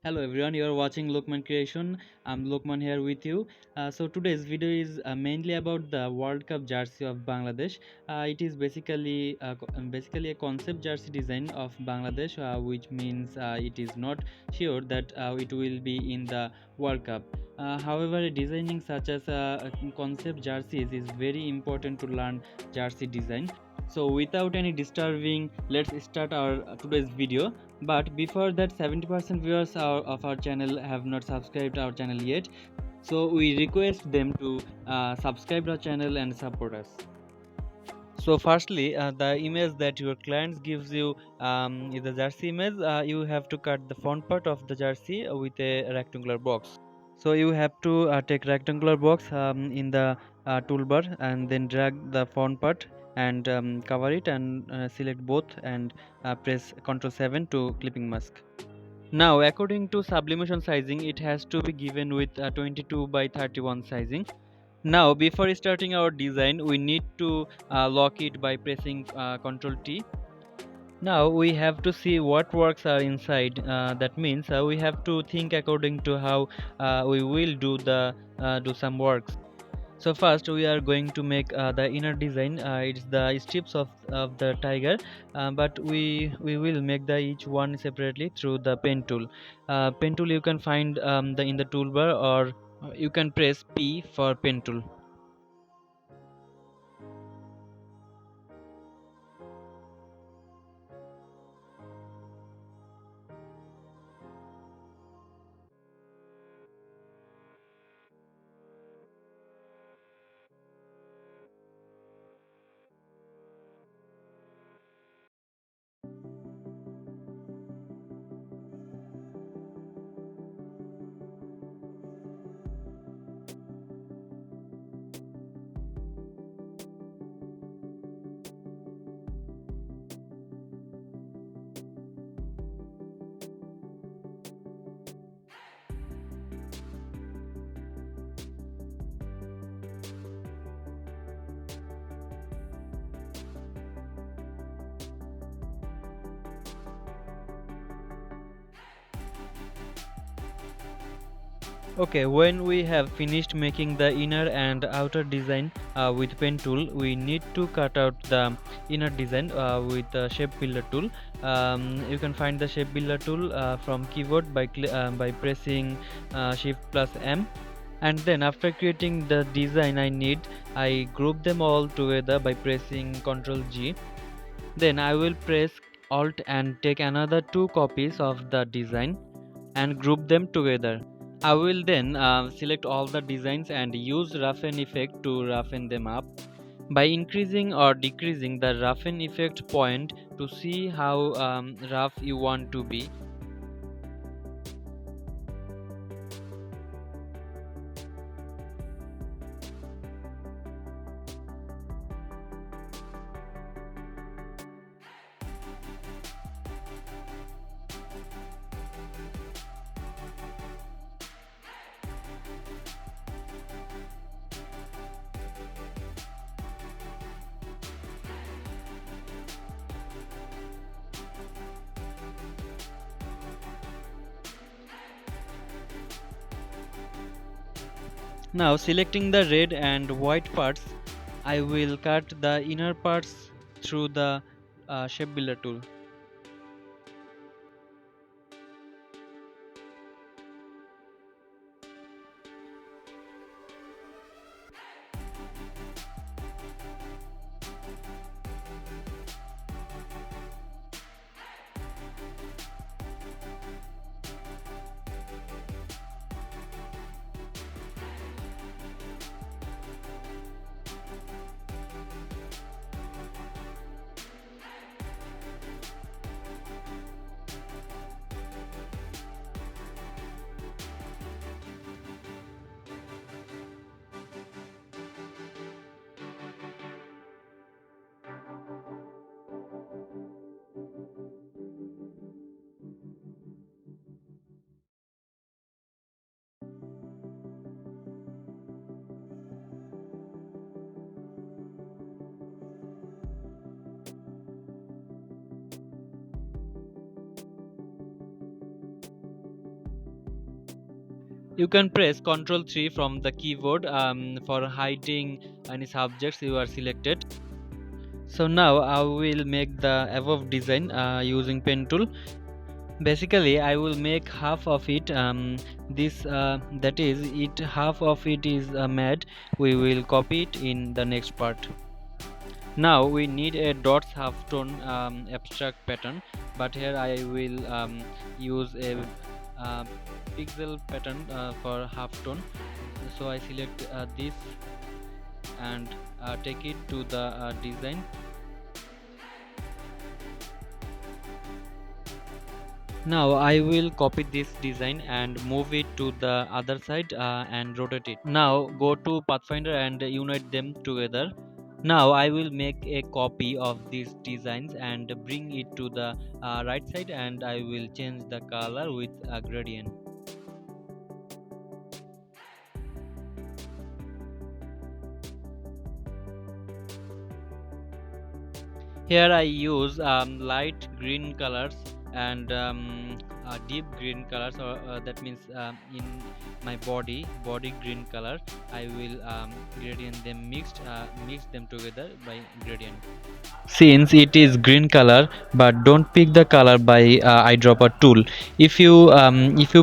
Hello everyone, you are watching Lookman Creation. I'm Lookman here with you. So today's video is mainly about the World Cup jersey of Bangladesh. It is basically a concept jersey design of Bangladesh, which means it is not sure that it will be in the World Cup. However, designing such as concept jerseys is very important to learn jersey design. So without any disturbing, let's start our today's video. But before that, 70% viewers of our channel have not subscribed our channel yet, so we request them to subscribe our channel and support us. So firstly, the image that your clients gives you is the jersey image. You have to cut the front part of the jersey with a rectangular box. So you have to take rectangular box in the toolbar and then drag the front part and cover it and select both and press Ctrl 7 to clipping mask. Now, according to sublimation sizing, it has to be given with 22 by 31 sizing. Now, before starting our design, we need to lock it by pressing Ctrl T. Now we have to see what works are inside. That means we have to think according to how we will do some works. So first we are going to make the inner design. It's the strips of the tiger, but we will make the each one separately through the pen tool. Pen tool you can find in the toolbar, or you can press P for pen tool. Okay, when we have finished making the inner and outer design with pen tool, we need to cut out the inner design with the shape builder tool. You can find the shape builder tool from keyboard by pressing shift plus M. And then after creating the design I need, I group them all together by pressing Ctrl G. Then I will press Alt and take another two copies of the design and group them together. I will then select all the designs and use roughen effect to roughen them up by increasing or decreasing the roughen effect point to see how rough you want to be. Now selecting the red and white parts, I will cut the inner parts through the shape builder tool. You can press Ctrl 3 from the keyboard for hiding any subjects you are selected. So now I will make the above design using pen tool. Basically I will make half of it, this that is it, half of it is made. We will copy it in the next part. Now we need a dots half tone abstract pattern, but here I will use a uh, pixel pattern for half tone. So I select this and take it to the design. Now I will copy this design and move it to the other side and rotate it. Now go to Pathfinder and unite them together. Now I will make a copy of these designs and bring it to the right side, and I will change the color with a gradient. Here I use light green colors and deep green colors, or that means in my body green color. I will gradient them, mix them together by gradient. Since it is green color, but don't pick the color by eyedropper tool. If you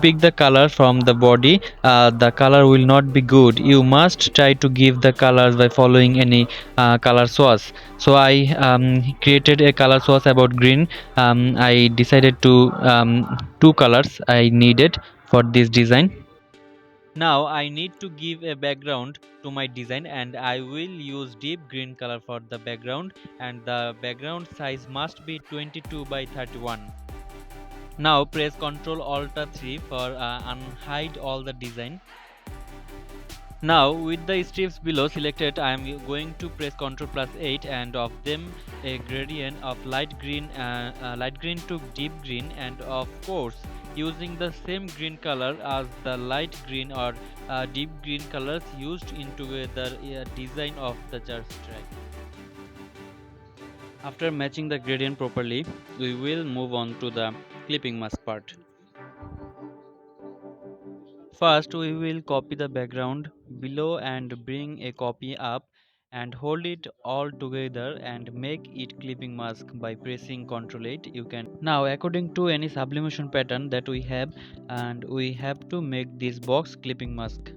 pick the color from the body, the color will not be good. You must try to give the colors by following any color source. So I created a color source about green. I decided to two colors I needed for this design. Now I need to give a background to my design, and I will use deep green color for the background, and the background size must be 22 by 31. Now press Ctrl Alt 3 for unhide all the design. Now with the strips below selected, I am going to press Ctrl plus 8 and of them a gradient of light green to deep green, and of course using the same green color as the light green or deep green colors used in together design of the church track. After matching the gradient properly, we will move on to the clipping mask part. First, we will copy the background below and bring a copy up and hold it all together and make it clipping mask by pressing Ctrl 8. You can now, according to any sublimation pattern that we have, and we have to make this box clipping mask.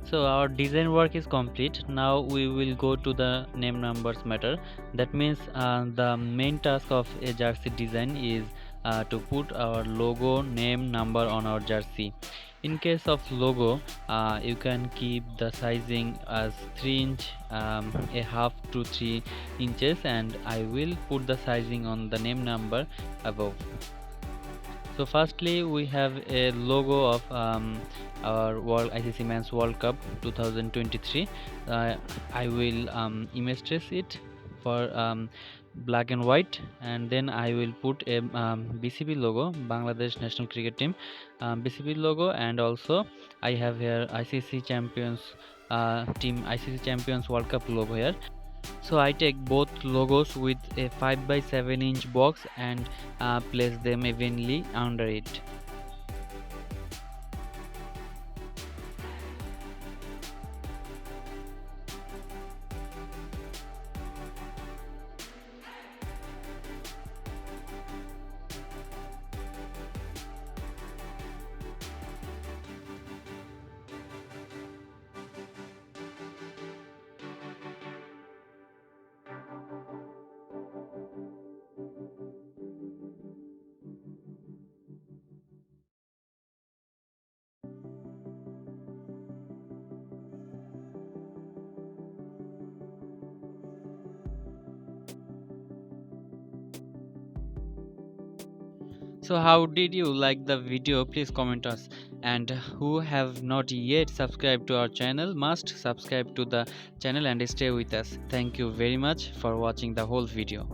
So our design work is complete. Now we will go to the name numbers matter. That means the main task of a jersey design is to put our logo name number on our jersey. In case of logo, you can keep the sizing as 3 inch, a half to 3 inches, and I will put the sizing on the name number above. So firstly we have a logo of our World ICC Men's World Cup 2023. I will image trace it for black and white, and then I will put a BCB logo, Bangladesh National Cricket Team BCB logo, and also I have here ICC Champions ICC Champions World Cup logo here. So I take both logos with a 5 by 7 inch box and place them evenly under it. So how did you like the video? Please comment us, and who have not yet subscribed to our channel must subscribe to the channel and stay with us. Thank you very much for watching the whole video.